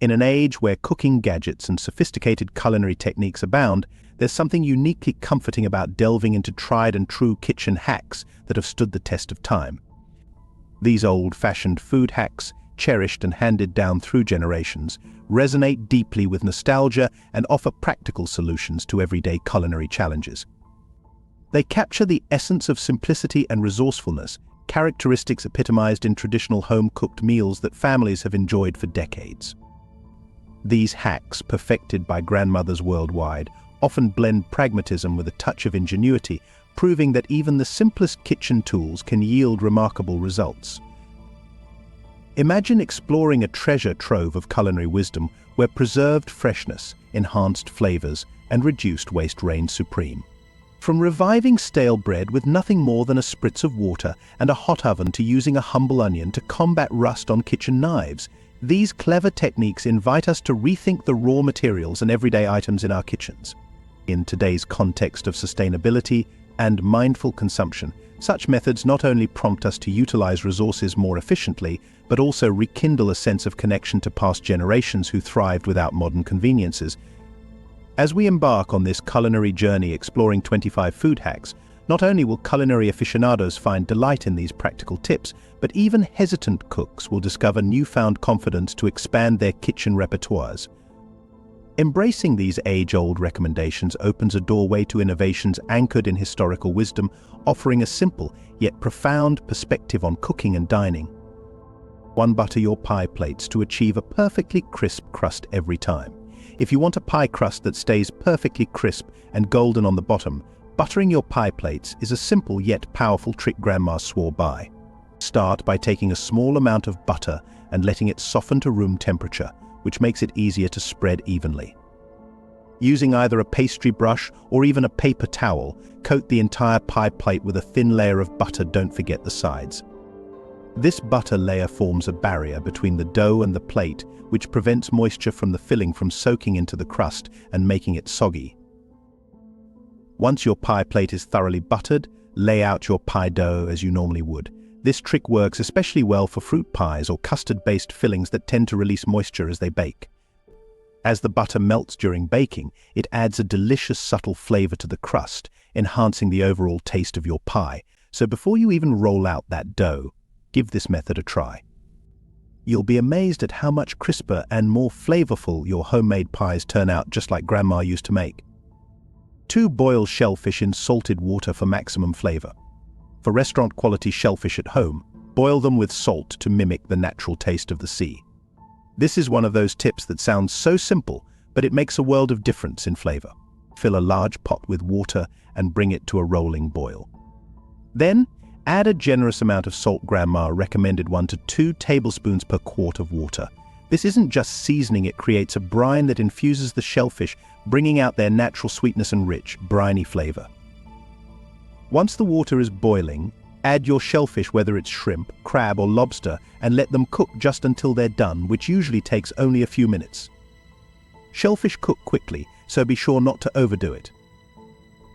In an age where cooking gadgets and sophisticated culinary techniques abound, there's something uniquely comforting about delving into tried-and-true kitchen hacks that have stood the test of time. These old-fashioned food hacks, cherished and handed down through generations, resonate deeply with nostalgia and offer practical solutions to everyday culinary challenges. They capture the essence of simplicity and resourcefulness, characteristics epitomized in traditional home-cooked meals that families have enjoyed for decades. These hacks, perfected by grandmothers worldwide, often blend pragmatism with a touch of ingenuity, proving that even the simplest kitchen tools can yield remarkable results. Imagine exploring a treasure trove of culinary wisdom where preserved freshness, enhanced flavors, and reduced waste reign supreme. From reviving stale bread with nothing more than a spritz of water and a hot oven to using a humble onion to combat rust on kitchen knives, these clever techniques invite us to rethink the raw materials and everyday items in our kitchens. In today's context of sustainability and mindful consumption, such methods not only prompt us to utilize resources more efficiently, but also rekindle a sense of connection to past generations who thrived without modern conveniences. As we embark on this culinary journey exploring 25 food hacks, not only will culinary aficionados find delight in these practical tips, but even hesitant cooks will discover newfound confidence to expand their kitchen repertoires. Embracing these age-old recommendations opens a doorway to innovations anchored in historical wisdom, offering a simple yet profound perspective on cooking and dining. One, butter your pie plates to achieve a perfectly crisp crust every time. If you want a pie crust that stays perfectly crisp and golden on the bottom, buttering your pie plates is a simple yet powerful trick Grandma swore by. Start by taking a small amount of butter and letting it soften to room temperature, which makes it easier to spread evenly. Using either a pastry brush or even a paper towel, coat the entire pie plate with a thin layer of butter, don't forget the sides. This butter layer forms a barrier between the dough and the plate, which prevents moisture from the filling from soaking into the crust and making it soggy. Once your pie plate is thoroughly buttered, lay out your pie dough as you normally would. This trick works especially well for fruit pies or custard-based fillings that tend to release moisture as they bake. As the butter melts during baking, it adds a delicious subtle flavor to the crust, enhancing the overall taste of your pie. So before you even roll out that dough, give this method a try. You'll be amazed at how much crisper and more flavorful your homemade pies turn out, just like Grandma used to make. 2. Boil shellfish in salted water for maximum flavor. For restaurant-quality shellfish at home, boil them with salt to mimic the natural taste of the sea. This is one of those tips that sounds so simple, but it makes a world of difference in flavor. Fill a large pot with water and bring it to a rolling boil. Then, add a generous amount of salt. Grandma recommended 1 to 2 tablespoons per quart of water. This isn't just seasoning, it creates a brine that infuses the shellfish, bringing out their natural sweetness and rich, briny flavor. Once the water is boiling, add your shellfish, whether it's shrimp, crab, or lobster, and let them cook just until they're done, which usually takes only a few minutes. Shellfish cook quickly, so be sure not to overdo it.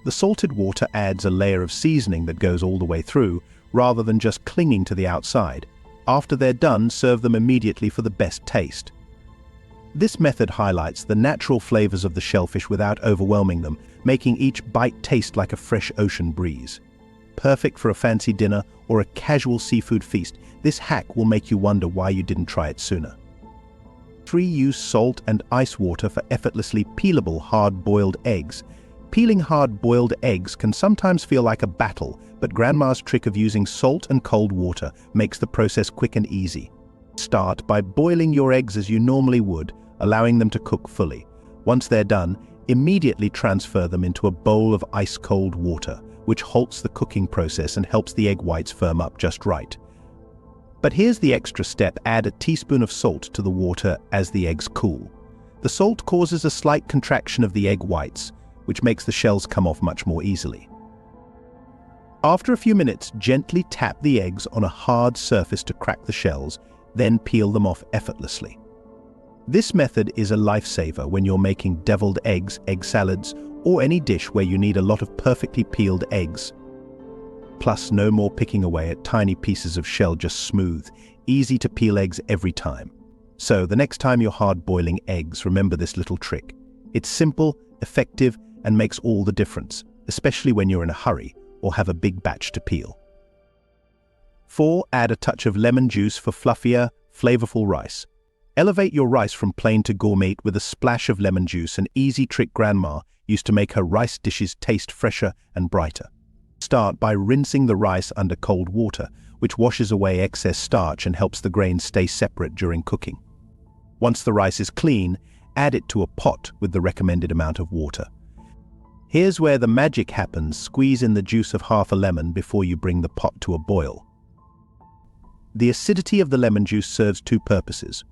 The salted water adds a layer of seasoning that goes all the way through, rather than just clinging to the outside. After they're done, serve them immediately for the best taste. This method highlights the natural flavors of the shellfish without overwhelming them, making each bite taste like a fresh ocean breeze. Perfect for a fancy dinner or a casual seafood feast, this hack will make you wonder why you didn't try it sooner. 3. Use salt and ice water for effortlessly peelable hard-boiled eggs. Peeling hard-boiled eggs can sometimes feel like a battle, but Grandma's trick of using salt and cold water makes the process quick and easy. Start by boiling your eggs as you normally would, allowing them to cook fully. Once they're done, immediately transfer them into a bowl of ice-cold water, which halts the cooking process and helps the egg whites firm up just right. But here's the extra step: add a teaspoon of salt to the water as the eggs cool. The salt causes a slight contraction of the egg whites, which makes the shells come off much more easily. After a few minutes, gently tap the eggs on a hard surface to crack the shells, then peel them off effortlessly. This method is a lifesaver when you're making deviled eggs, egg salads, or any dish where you need a lot of perfectly peeled eggs. Plus, no more picking away at tiny pieces of shell, just smooth, easy to peel eggs every time. So, the next time you're hard-boiling eggs, remember this little trick. It's simple, effective, and makes all the difference, especially when you're in a hurry or have a big batch to peel. 4. Add a touch of lemon juice for fluffier, flavorful rice. Elevate your rice from plain to gourmet with a splash of lemon juice, an easy trick Grandma used to make her rice dishes taste fresher and brighter. Start by rinsing the rice under cold water, which washes away excess starch and helps the grains stay separate during cooking. Once the rice is clean, add it to a pot with the recommended amount of water. Here's where the magic happens. Squeeze in the juice of half a lemon before you bring the pot to a boil. The acidity of the lemon juice serves two purposes.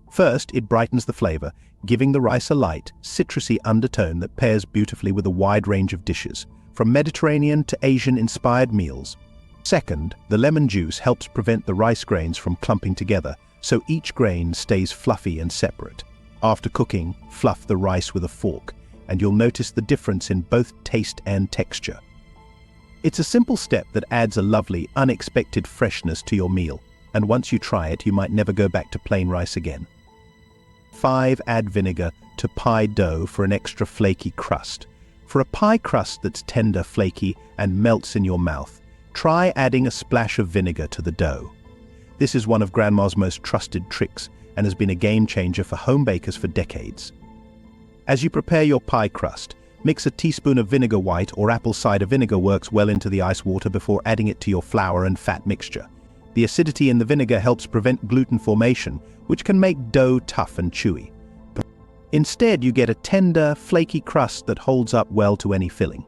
First, it brightens the flavor, giving the rice a light, citrusy undertone that pairs beautifully with a wide range of dishes, from Mediterranean to Asian-inspired meals. Second, the lemon juice helps prevent the rice grains from clumping together, so each grain stays fluffy and separate. After cooking, fluff the rice with a fork, and you'll notice the difference in both taste and texture. It's a simple step that adds a lovely, unexpected freshness to your meal, and once you try it, you might never go back to plain rice again. 5. Add vinegar to pie dough for an extra flaky crust. For a pie crust that's tender, flaky, and melts in your mouth, try adding a splash of vinegar to the dough. This is one of Grandma's most trusted tricks and has been a game changer for home bakers for decades. As you prepare your pie crust, mix a teaspoon of vinegar. White or apple cider vinegar works well into the ice water before adding it to your flour and fat mixture. The acidity in the vinegar helps prevent gluten formation, which can make dough tough and chewy. Instead, you get a tender, flaky crust that holds up well to any filling.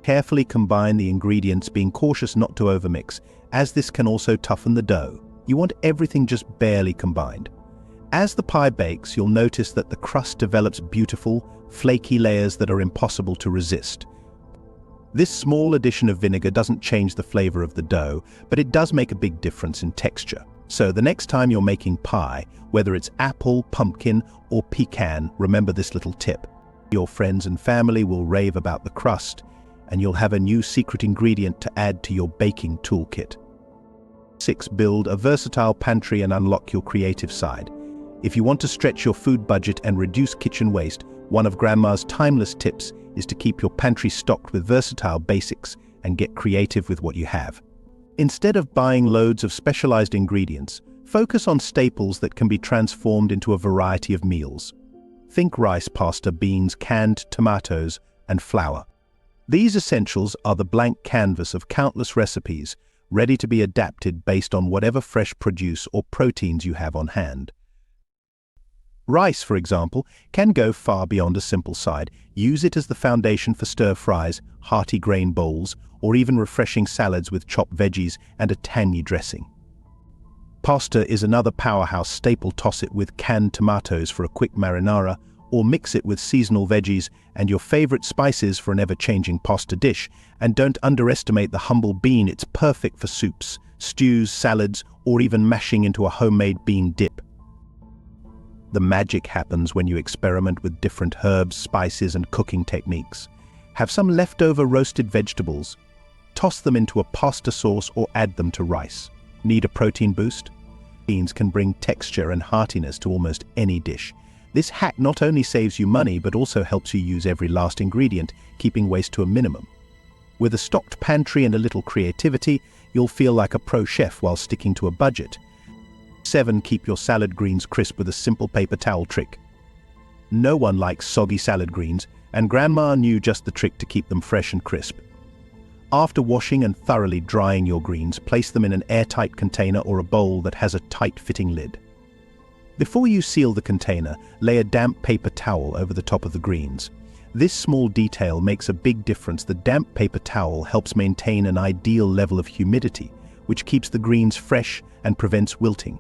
Carefully combine the ingredients, being cautious not to overmix, as this can also toughen the dough. You want everything just barely combined. As the pie bakes, you'll notice that the crust develops beautiful, flaky layers that are impossible to resist. This small addition of vinegar doesn't change the flavor of the dough, but it does make a big difference in texture. So the next time you're making pie, whether it's apple, pumpkin, or pecan, remember this little tip. Your friends and family will rave about the crust, and you'll have a new secret ingredient to add to your baking toolkit. 6. Build a versatile pantry and unlock your creative side. If you want to stretch your food budget and reduce kitchen waste, one of Grandma's timeless tips is to keep your pantry stocked with versatile basics and get creative with what you have. Instead of buying loads of specialized ingredients, focus on staples that can be transformed into a variety of meals. Think rice, pasta, beans, canned tomatoes, and flour. These essentials are the blank canvas of countless recipes, ready to be adapted based on whatever fresh produce or proteins you have on hand. Rice, for example, can go far beyond a simple side. Use it as the foundation for stir-fries, hearty grain bowls, or even refreshing salads with chopped veggies and a tangy dressing. Pasta is another powerhouse staple. Toss it with canned tomatoes for a quick marinara, or mix it with seasonal veggies and your favorite spices for an ever-changing pasta dish. And don't underestimate the humble bean. It's perfect for soups, stews, salads, or even mashing into a homemade bean dip. The magic happens when you experiment with different herbs, spices, and cooking techniques. Have some leftover roasted vegetables. Toss them into a pasta sauce or add them to rice. Need a protein boost? Beans can bring texture and heartiness to almost any dish. This hack not only saves you money, but also helps you use every last ingredient, keeping waste to a minimum. With a stocked pantry and a little creativity, you'll feel like a pro chef while sticking to a budget. 7. Keep your salad greens crisp with a simple paper towel trick. No one likes soggy salad greens, and Grandma knew just the trick to keep them fresh and crisp. After washing and thoroughly drying your greens, place them in an airtight container or a bowl that has a tight-fitting lid. Before you seal the container, lay a damp paper towel over the top of the greens. This small detail makes a big difference. The damp paper towel helps maintain an ideal level of humidity, which keeps the greens fresh and prevents wilting.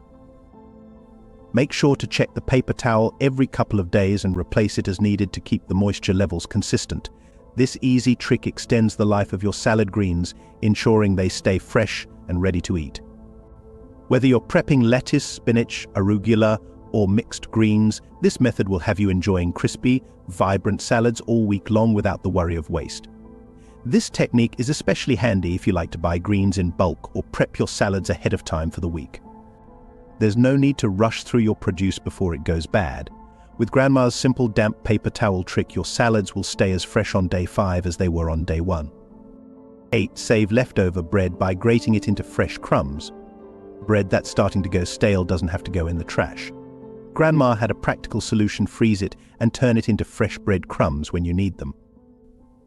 Make sure to check the paper towel every couple of days and replace it as needed to keep the moisture levels consistent. This easy trick extends the life of your salad greens, ensuring they stay fresh and ready to eat. Whether you're prepping lettuce, spinach, arugula, or mixed greens, this method will have you enjoying crispy, vibrant salads all week long without the worry of waste. This technique is especially handy if you like to buy greens in bulk or prep your salads ahead of time for the week. There's no need to rush through your produce before it goes bad. With Grandma's simple damp paper towel trick, your salads will stay as fresh on day 5 as they were on day 1. 8. Save leftover bread by grating it into fresh crumbs. Bread that's starting to go stale doesn't have to go in the trash. Grandma had a practical solution: freeze it and turn it into fresh bread crumbs when you need them.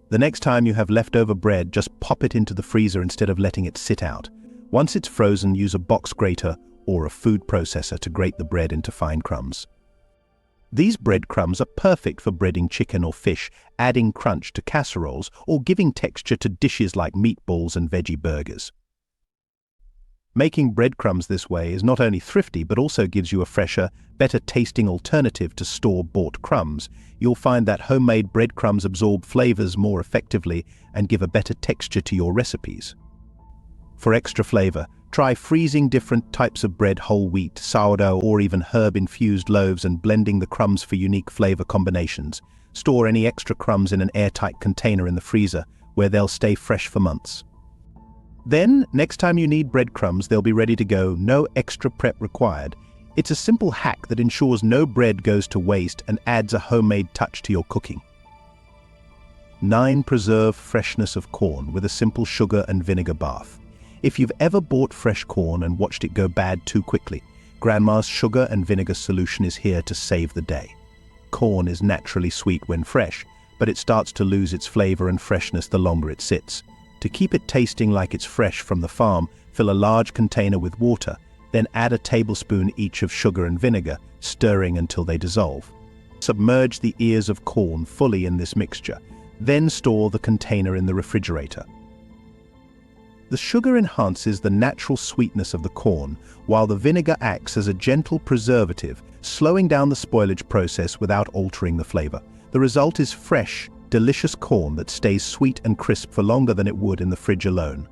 The next time you have leftover bread, just pop it into the freezer instead of letting it sit out. Once it's frozen, use a box grater or a food processor to grate the bread into fine crumbs. These breadcrumbs are perfect for breading chicken or fish, adding crunch to casseroles, or giving texture to dishes like meatballs and veggie burgers. Making breadcrumbs this way is not only thrifty but also gives you a fresher, better-tasting alternative to store-bought crumbs. You'll find that homemade breadcrumbs absorb flavors more effectively and give a better texture to your recipes. For extra flavor, try freezing different types of bread: whole wheat, sourdough, or even herb-infused loaves, and blending the crumbs for unique flavor combinations. Store any extra crumbs in an airtight container in the freezer, where they'll stay fresh for months. Then, next time you need breadcrumbs, they'll be ready to go, no extra prep required. It's a simple hack that ensures no bread goes to waste and adds a homemade touch to your cooking. 9. Preserve freshness of corn with a simple sugar and vinegar bath. If you've ever bought fresh corn and watched it go bad too quickly, Grandma's sugar and vinegar solution is here to save the day. Corn is naturally sweet when fresh, but it starts to lose its flavor and freshness the longer it sits. To keep it tasting like it's fresh from the farm, fill a large container with water, then add a tablespoon each of sugar and vinegar, stirring until they dissolve. Submerge the ears of corn fully in this mixture, then store the container in the refrigerator. The sugar enhances the natural sweetness of the corn, while the vinegar acts as a gentle preservative, slowing down the spoilage process without altering the flavor. The result is fresh, delicious corn that stays sweet and crisp for longer than it would in the fridge alone.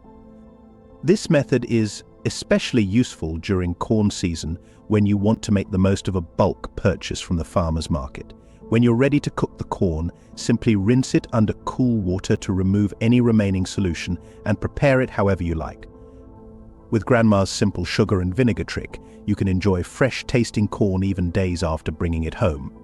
This method is especially useful during corn season, when you want to make the most of a bulk purchase from the farmer's market. When you're ready to cook the corn, simply rinse it under cool water to remove any remaining solution and prepare it however you like. With Grandma's simple sugar and vinegar trick, you can enjoy fresh-tasting corn even days after bringing it home.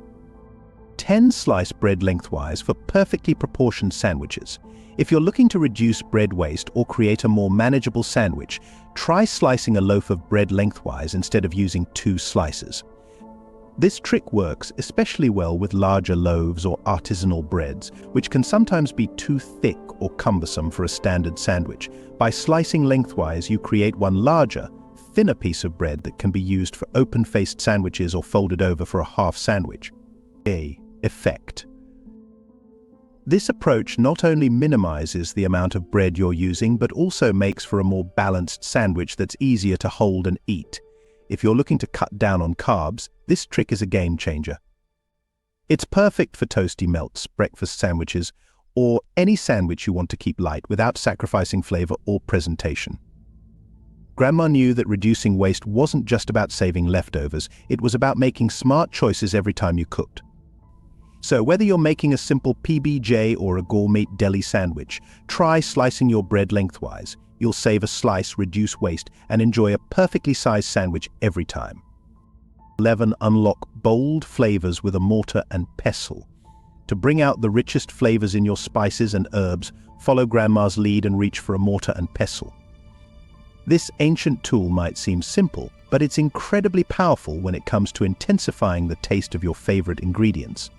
10. Slice bread lengthwise for perfectly proportioned sandwiches. If you're looking to reduce bread waste or create a more manageable sandwich, try slicing a loaf of bread lengthwise instead of using 2 slices. This trick works especially well with larger loaves or artisanal breads, which can sometimes be too thick or cumbersome for a standard sandwich. By slicing lengthwise, you create one larger, thinner piece of bread that can be used for open-faced sandwiches or folded over for a half sandwich. Effect. This approach not only minimizes the amount of bread you're using, but also makes for a more balanced sandwich that's easier to hold and eat. If you're looking to cut down on carbs, this trick is a game changer. It's perfect for toasty melts, breakfast sandwiches, or any sandwich you want to keep light without sacrificing flavor or presentation. Grandma knew that reducing waste wasn't just about saving leftovers, it was about making smart choices every time you cooked. So whether you're making a simple PBJ or a gourmet deli sandwich, try slicing your bread lengthwise. You'll save a slice, reduce waste, and enjoy a perfectly sized sandwich every time. 11. Unlock bold flavors with a mortar and pestle. To bring out the richest flavors in your spices and herbs, follow Grandma's lead and reach for a mortar and pestle. This ancient tool might seem simple, but it's incredibly powerful when it comes to intensifying the taste of your favorite ingredients.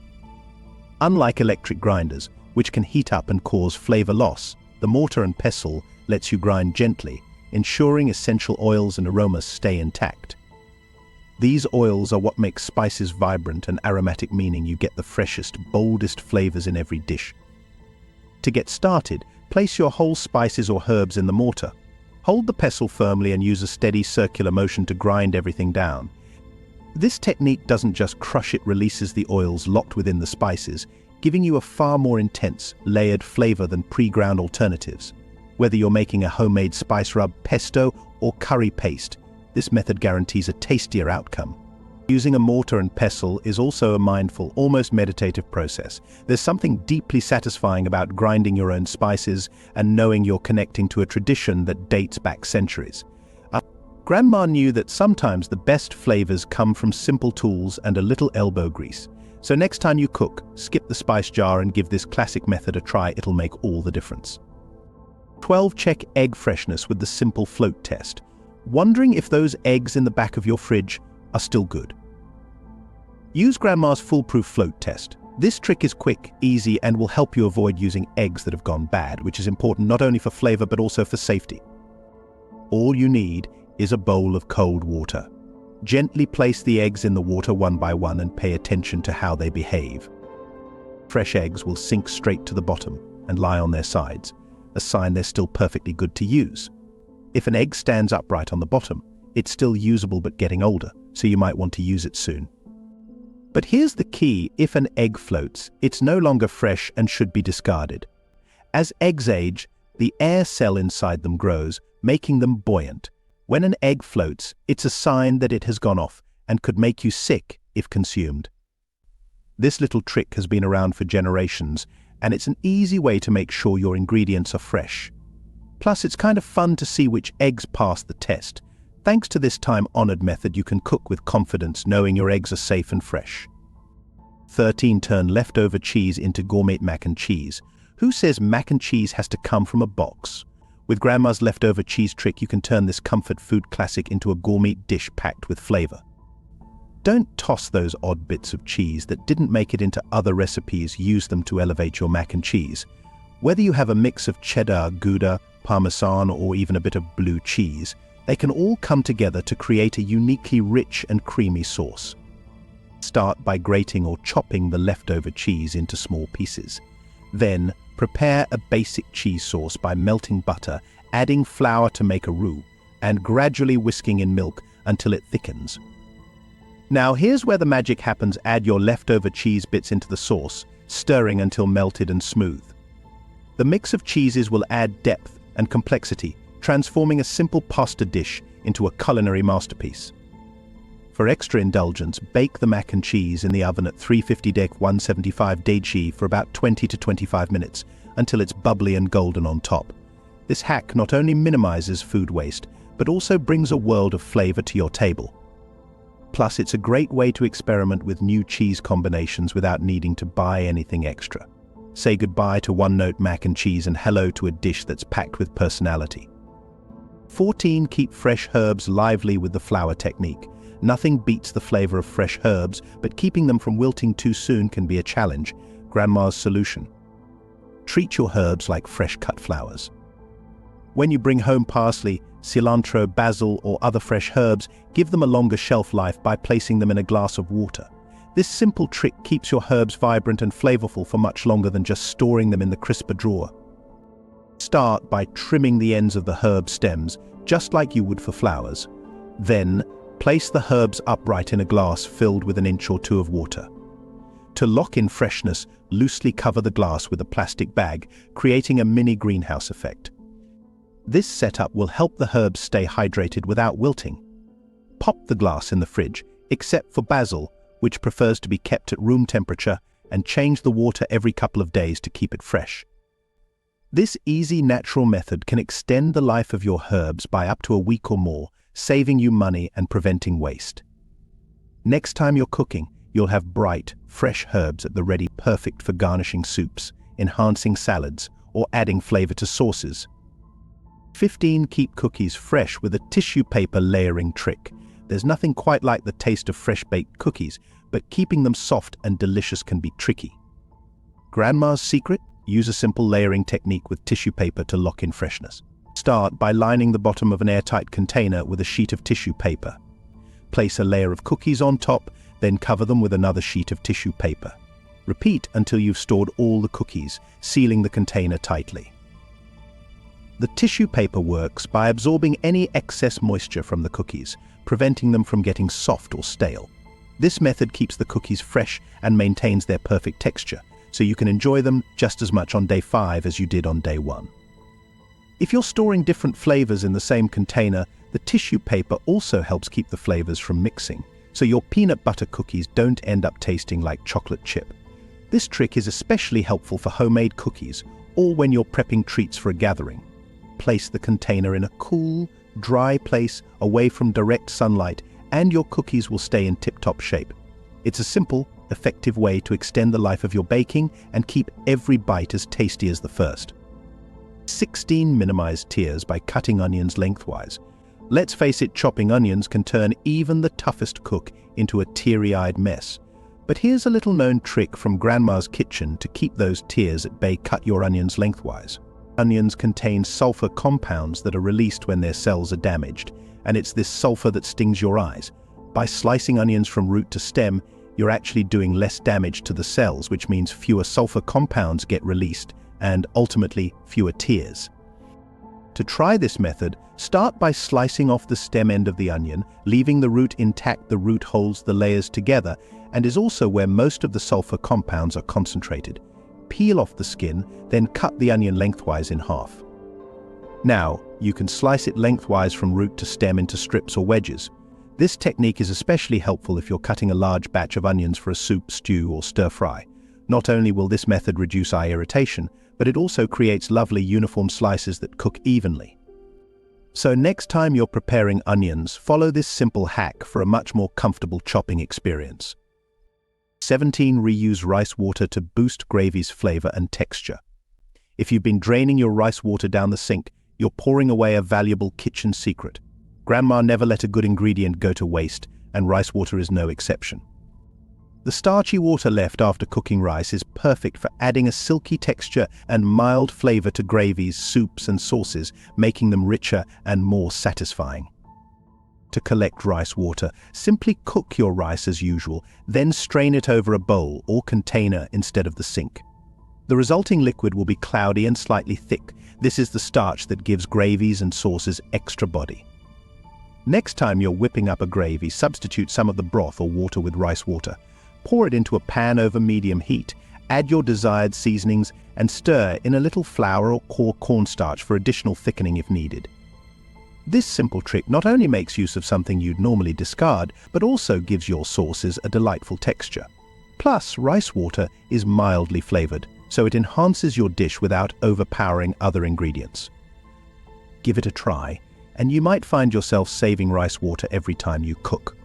Unlike electric grinders, which can heat up and cause flavor loss, the mortar and pestle lets you grind gently, ensuring essential oils and aromas stay intact. These oils are what makes spices vibrant and aromatic, meaning you get the freshest, boldest flavors in every dish. To get started, place your whole spices or herbs in the mortar. Hold the pestle firmly and use a steady circular motion to grind everything down. This technique doesn't just crush, it releases the oils locked within the spices, giving you a far more intense, layered flavor than pre-ground alternatives. Whether you're making a homemade spice rub, pesto, or curry paste, this method guarantees a tastier outcome. Using a mortar and pestle is also a mindful, almost meditative process. There's something deeply satisfying about grinding your own spices and knowing you're connecting to a tradition that dates back centuries. Grandma knew that sometimes the best flavors come from simple tools and a little elbow grease. So next time you cook, skip the spice jar and give this classic method a try. It'll make all the difference. 12. Check egg freshness with the simple float test. Wondering if those eggs in the back of your fridge are still good? Use Grandma's foolproof float test. This trick is quick, easy, and will help you avoid using eggs that have gone bad, which is important not only for flavor but also for safety. All you need is a bowl of cold water. Gently place the eggs in the water one by one and pay attention to how they behave. Fresh eggs will sink straight to the bottom and lie on their sides, a sign they're still perfectly good to use. If an egg stands upright on the bottom, it's still usable but getting older, so you might want to use it soon. But here's the key: if an egg floats, it's no longer fresh and should be discarded. As eggs age, the air cell inside them grows, making them buoyant. When an egg floats, it's a sign that it has gone off and could make you sick if consumed. This little trick has been around for generations, and it's an easy way to make sure your ingredients are fresh. Plus, it's kind of fun to see which eggs pass the test. Thanks to this time-honored method, you can cook with confidence knowing your eggs are safe and fresh. 13. Turn leftover cheese into gourmet mac and cheese. Who says mac and cheese has to come from a box? With Grandma's leftover cheese trick, you can turn this comfort food classic into a gourmet dish packed with flavor. Don't toss those odd bits of cheese that didn't make it into other recipes. Use them to elevate your mac and cheese. Whether you have a mix of cheddar, Gouda, Parmesan, or even a bit of blue cheese, they can all come together to create a uniquely rich and creamy sauce. Start by grating or chopping the leftover cheese into small pieces. Then, prepare a basic cheese sauce by melting butter, adding flour to make a roux, and gradually whisking in milk until it thickens. Now here's where the magic happens. Add your leftover cheese bits into the sauce, stirring until melted and smooth. The mix of cheeses will add depth and complexity, transforming a simple pasta dish into a culinary masterpiece. For extra indulgence, bake the mac and cheese in the oven at 175 for about 20 to 25 minutes until it's bubbly and golden on top. This hack not only minimizes food waste, but also brings a world of flavor to your table. Plus, it's a great way to experiment with new cheese combinations without needing to buy anything extra. Say goodbye to one-note mac and cheese and hello to a dish that's packed with personality. 14. Keep fresh herbs lively with the flour technique. Nothing beats the flavor of fresh herbs, but keeping them from wilting too soon can be a challenge. Grandma's solution: treat your herbs like fresh-cut flowers. When you bring home parsley, cilantro, basil, or other fresh herbs, give them a longer shelf life by placing them in a glass of water. This simple trick keeps your herbs vibrant and flavorful for much longer than just storing them in the crisper drawer. Start by trimming the ends of the herb stems, just like you would for flowers. Then, place the herbs upright in a glass filled with 1 inch or 2 of water. To lock in freshness, loosely cover the glass with a plastic bag, creating a mini greenhouse effect. This setup will help the herbs stay hydrated without wilting. Pop the glass in the fridge, except for basil, which prefers to be kept at room temperature, and change the water every couple of days to keep it fresh. This easy, natural method can extend the life of your herbs by up to a week or more, saving you money and preventing waste. Next time you're cooking, you'll have bright, fresh herbs at the ready, perfect for garnishing soups, enhancing salads, or adding flavor to sauces. 15. Keep cookies fresh with a tissue paper layering trick. There's nothing quite like the taste of fresh-baked cookies, but keeping them soft and delicious can be tricky. Grandma's secret? Use a simple layering technique with tissue paper to lock in freshness. Start by lining the bottom of an airtight container with a sheet of tissue paper. Place a layer of cookies on top, then cover them with another sheet of tissue paper. Repeat until you've stored all the cookies, sealing the container tightly. The tissue paper works by absorbing any excess moisture from the cookies, preventing them from getting soft or stale. This method keeps the cookies fresh and maintains their perfect texture, so you can enjoy them just as much on day 5 as you did on day 1. If you're storing different flavors in the same container, the tissue paper also helps keep the flavors from mixing, so your peanut butter cookies don't end up tasting like chocolate chip. This trick is especially helpful for homemade cookies or when you're prepping treats for a gathering. Place the container in a cool, dry place away from direct sunlight, and your cookies will stay in tip-top shape. It's a simple, effective way to extend the life of your baking and keep every bite as tasty as the first. 16. Minimize tears by cutting onions lengthwise. Let's face it, chopping onions can turn even the toughest cook into a teary-eyed mess. But here's a little-known trick from Grandma's kitchen to keep those tears at bay. Cut your onions lengthwise. Onions contain sulfur compounds that are released when their cells are damaged, and it's this sulfur that stings your eyes. By slicing onions from root to stem, you're actually doing less damage to the cells, which means fewer sulfur compounds get released, and ultimately fewer tears. To try this method, start by slicing off the stem end of the onion, leaving the root intact. The root holds the layers together and is also where most of the sulfur compounds are concentrated. Peel off the skin, then cut the onion lengthwise in half. Now, you can slice it lengthwise from root to stem into strips or wedges. This technique is especially helpful if you're cutting a large batch of onions for a soup, stew, or stir-fry. Not only will this method reduce eye irritation, but it also creates lovely uniform slices that cook evenly. So next time you're preparing onions, follow this simple hack for a much more comfortable chopping experience. 17. Reuse rice water to boost gravy's flavor and texture. If you've been draining your rice water down the sink, you're pouring away a valuable kitchen secret. Grandma never let a good ingredient go to waste, and rice water is no exception. The starchy water left after cooking rice is perfect for adding a silky texture and mild flavor to gravies, soups, and sauces, making them richer and more satisfying. To collect rice water, simply cook your rice as usual, then strain it over a bowl or container instead of the sink. The resulting liquid will be cloudy and slightly thick. This is the starch that gives gravies and sauces extra body. Next time you're whipping up a gravy, substitute some of the broth or water with rice water. Pour it into a pan over medium heat, add your desired seasonings, and stir in a little flour or cornstarch for additional thickening if needed. This simple trick not only makes use of something you'd normally discard, but also gives your sauces a delightful texture. Plus, rice water is mildly flavored, so it enhances your dish without overpowering other ingredients. Give it a try, and you might find yourself saving rice water every time you cook.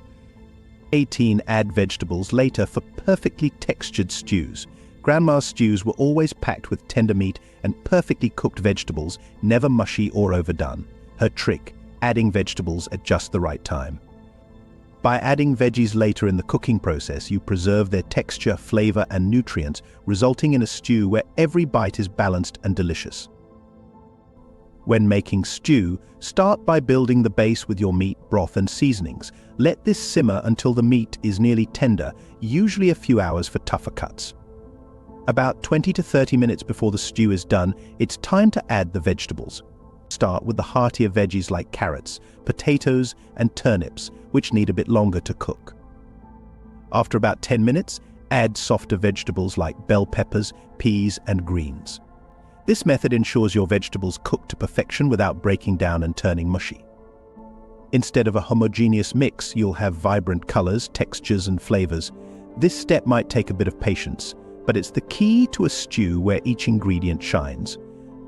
18. Add vegetables later for perfectly textured stews. Grandma's stews were always packed with tender meat and perfectly cooked vegetables, never mushy or overdone. Her trick, adding vegetables at just the right time. By adding veggies later in the cooking process, you preserve their texture, flavor, and nutrients, resulting in a stew where every bite is balanced and delicious. When making stew, start by building the base with your meat, broth, and seasonings. Let this simmer until the meat is nearly tender, usually a few hours for tougher cuts. About 20 to 30 minutes before the stew is done, it's time to add the vegetables. Start with the heartier veggies like carrots, potatoes, and turnips, which need a bit longer to cook. After about 10 minutes, add softer vegetables like bell peppers, peas, and greens. This method ensures your vegetables cook to perfection without breaking down and turning mushy. Instead of a homogeneous mix, you'll have vibrant colors, textures, and flavors. This step might take a bit of patience, but it's the key to a stew where each ingredient shines.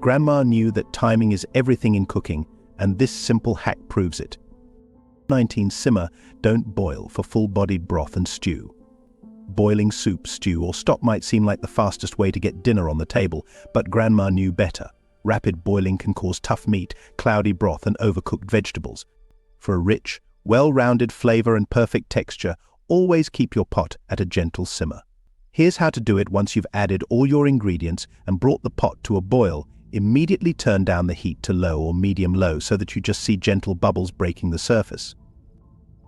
Grandma knew that timing is everything in cooking, and this simple hack proves it. 19. Simmer, don't boil for full-bodied broth and stew. Boiling soup, stew, or stock might seem like the fastest way to get dinner on the table, but Grandma knew better. Rapid boiling can cause tough meat, cloudy broth, and overcooked vegetables. For a rich, well-rounded flavor and perfect texture, always keep your pot at a gentle simmer. Here's how to do it once you've added all your ingredients and brought the pot to a boil. Immediately turn down the heat to low or medium-low so that you just see gentle bubbles breaking the surface.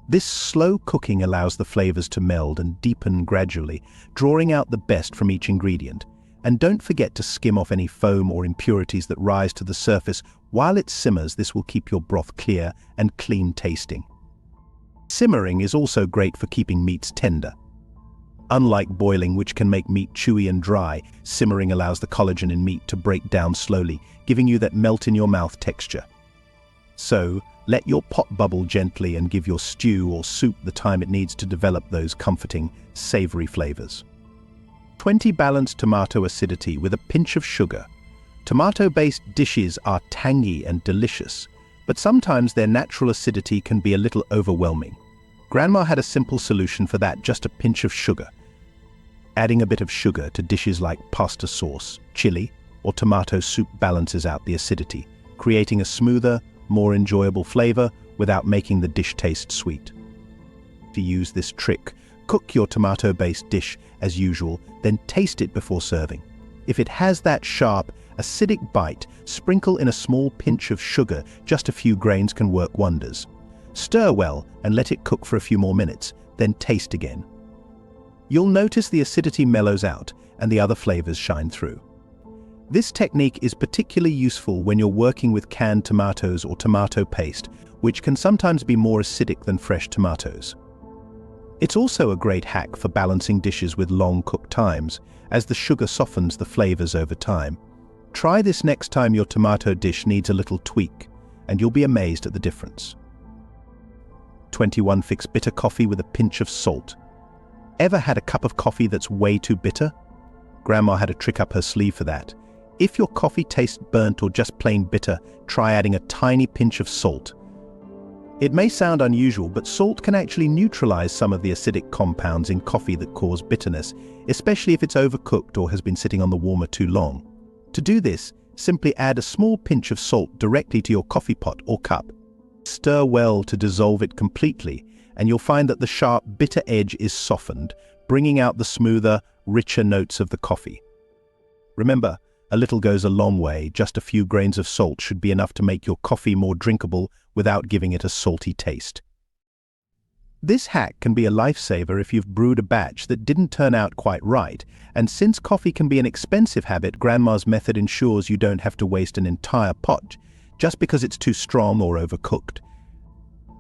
This slow cooking allows the flavors to meld and deepen gradually, drawing out the best from each ingredient. And don't forget to skim off any foam or impurities that rise to the surface. While it simmers, this will keep your broth clear and clean tasting. Simmering is also great for keeping meats tender. Unlike boiling, which can make meat chewy and dry, simmering allows the collagen in meat to break down slowly, giving you that melt-in-your-mouth texture. So, let your pot bubble gently and give your stew or soup the time it needs to develop those comforting, savory flavors. 20. Balanced tomato acidity with a pinch of sugar. Tomato-based dishes are tangy and delicious. but sometimes their natural acidity can be a little overwhelming. Grandma had a simple solution for that, just a pinch of sugar. Adding a bit of sugar to dishes like pasta sauce, chili, or tomato soup balances out the acidity, creating a smoother, more enjoyable flavor without making the dish taste sweet. To use this trick, cook your tomato-based dish as usual, then taste it before serving. If it has that sharp, acidic bite, sprinkle in a small pinch of sugar. Just a few grains can work wonders. Stir well and let it cook for a few more minutes, then taste again. You'll notice the acidity mellows out and the other flavors shine through. This technique is particularly useful when you're working with canned tomatoes or tomato paste, which can sometimes be more acidic than fresh tomatoes. It's also a great hack for balancing dishes with long cook times, as the sugar softens the flavors over time. Try this next time your tomato dish needs a little tweak, and you'll be amazed at the difference. 21. Fix bitter coffee with a pinch of salt. Ever had a cup of coffee that's way too bitter? Grandma had a trick up her sleeve for that. If your coffee tastes burnt or just plain bitter, try adding a tiny pinch of salt. It may sound unusual, but salt can actually neutralize some of the acidic compounds in coffee that cause bitterness, especially if it's overcooked or has been sitting on the warmer too long. To do this, simply add a small pinch of salt directly to your coffee pot or cup. Stir well to dissolve it completely, and you'll find that the sharp, bitter edge is softened, bringing out the smoother, richer notes of the coffee. Remember, a little goes a long way. Just a few grains of salt should be enough to make your coffee more drinkable without giving it a salty taste. This hack can be a lifesaver if you've brewed a batch that didn't turn out quite right, and since coffee can be an expensive habit, Grandma's method ensures you don't have to waste an entire pot just because it's too strong or overcooked.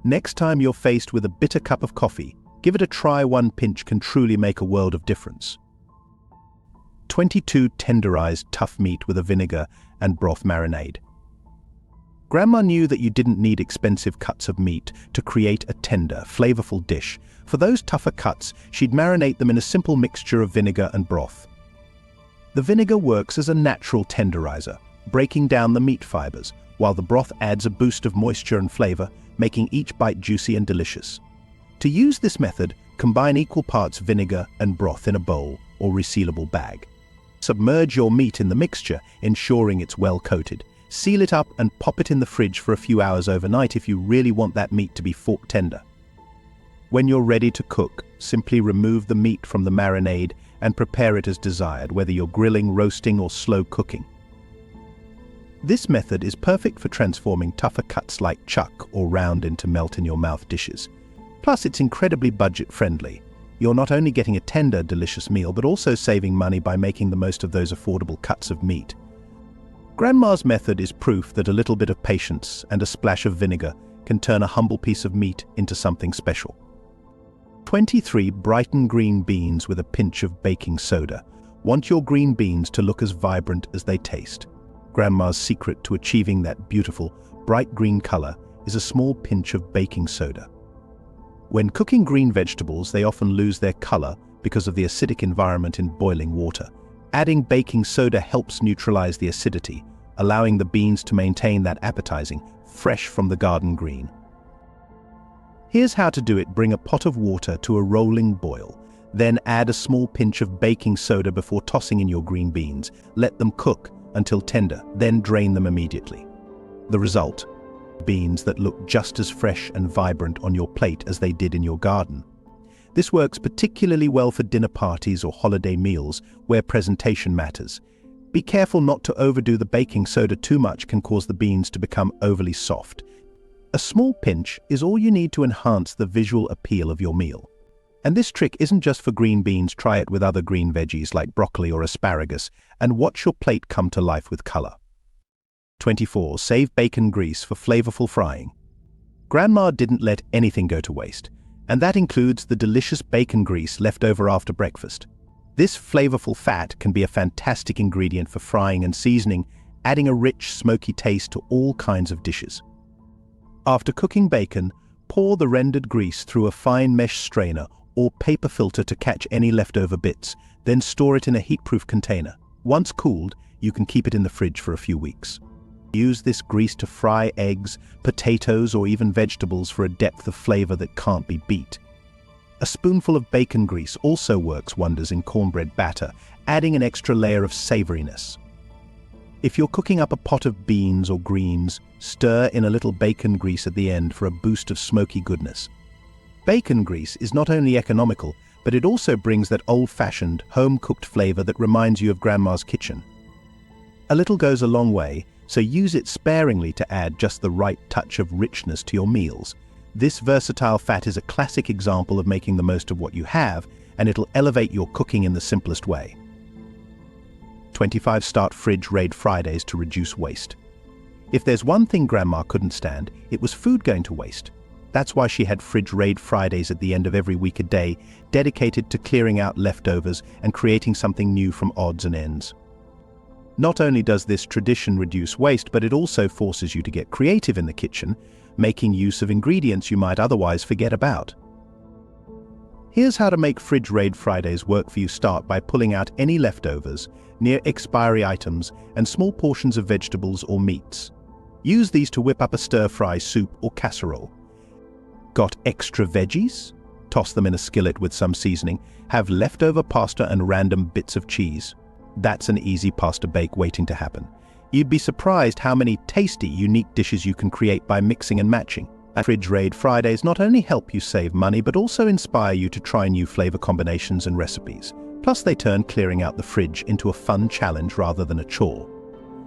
Next time you're faced with a bitter cup of coffee, give it a try. One pinch can truly make a world of difference. 22. Tenderized tough meat with a vinegar and broth marinade. Grandma knew that you didn't need expensive cuts of meat to create a tender, flavorful dish. For those tougher cuts, she'd marinate them in a simple mixture of vinegar and broth. The vinegar works as a natural tenderizer, breaking down the meat fibers, while the broth adds a boost of moisture and flavor, making each bite juicy and delicious. To use this method, combine equal parts vinegar and broth in a bowl or resealable bag. Submerge your meat in the mixture, ensuring it's well coated. Seal it up and pop it in the fridge for a few hours overnight if you really want that meat to be fork tender. When you're ready to cook, simply remove the meat from the marinade and prepare it as desired, whether you're grilling, roasting, or slow cooking. This method is perfect for transforming tougher cuts like chuck or round into melt-in-your-mouth dishes. Plus, it's incredibly budget-friendly. You're not only getting a tender, delicious meal, but also saving money by making the most of those affordable cuts of meat. Grandma's method is proof that a little bit of patience and a splash of vinegar can turn a humble piece of meat into something special. 23. Brighten green beans with a pinch of baking soda. Want your green beans to look as vibrant as they taste. Grandma's secret to achieving that beautiful, bright green color is a small pinch of baking soda. When cooking green vegetables, they often lose their color because of the acidic environment in boiling water. Adding baking soda helps neutralize the acidity, allowing the beans to maintain that appetizing, fresh from the garden green. Here's how to do it. Bring a pot of water to a rolling boil. Then add a small pinch of baking soda before tossing in your green beans. Let them cook until tender, then drain them immediately. The result: beans that look just as fresh and vibrant on your plate as they did in your garden. This works particularly well for dinner parties or holiday meals where presentation matters. Be careful not to overdo the baking soda. Too much can cause the beans to become overly soft. A small pinch is all you need to enhance the visual appeal of your meal. And this trick isn't just for green beans. Try it with other green veggies like broccoli or asparagus, and watch your plate come to life with color. 24. Save bacon grease for flavorful frying. Grandma didn't let anything go to waste, and that includes the delicious bacon grease left over after breakfast. This flavorful fat can be a fantastic ingredient for frying and seasoning, adding a rich, smoky taste to all kinds of dishes. After cooking bacon, pour the rendered grease through a fine mesh strainer or paper filter to catch any leftover bits, then store it in a heat-proof container. Once cooled, you can keep it in the fridge for a few weeks. Use this grease to fry eggs, potatoes, or even vegetables for a depth of flavor that can't be beat. A spoonful of bacon grease also works wonders in cornbread batter, adding an extra layer of savoriness. If you're cooking up a pot of beans or greens, stir in a little bacon grease at the end for a boost of smoky goodness. Bacon grease is not only economical, but it also brings that old-fashioned, home-cooked flavor that reminds you of Grandma's kitchen. A little goes a long way, so use it sparingly to add just the right touch of richness to your meals. This versatile fat is a classic example of making the most of what you have, and it'll elevate your cooking in the simplest way. 25 Start Fridge Raid Fridays to reduce waste. If there's one thing Grandma couldn't stand, it was food going to waste. That's why she had Fridge Raid Fridays at the end of every week a day, dedicated to clearing out leftovers and creating something new from odds and ends. Not only does this tradition reduce waste, but it also forces you to get creative in the kitchen, making use of ingredients you might otherwise forget about. Here's how to make Fridge Raid Fridays work for you. Start by pulling out any leftovers, near expiry items, and small portions of vegetables or meats. Use these to whip up a stir-fry soup or casserole. Got extra veggies? Toss them in a skillet with some seasoning. Have leftover pasta and random bits of cheese. That's an easy pasta bake waiting to happen. You'd be surprised how many tasty, unique dishes you can create by mixing and matching. Fridge Raid Fridays not only help you save money, but also inspire you to try new flavor combinations and recipes. Plus, they turn clearing out the fridge into a fun challenge rather than a chore.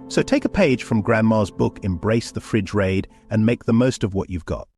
So take a page from Grandma's book, embrace the Fridge Raid, and make the most of what you've got.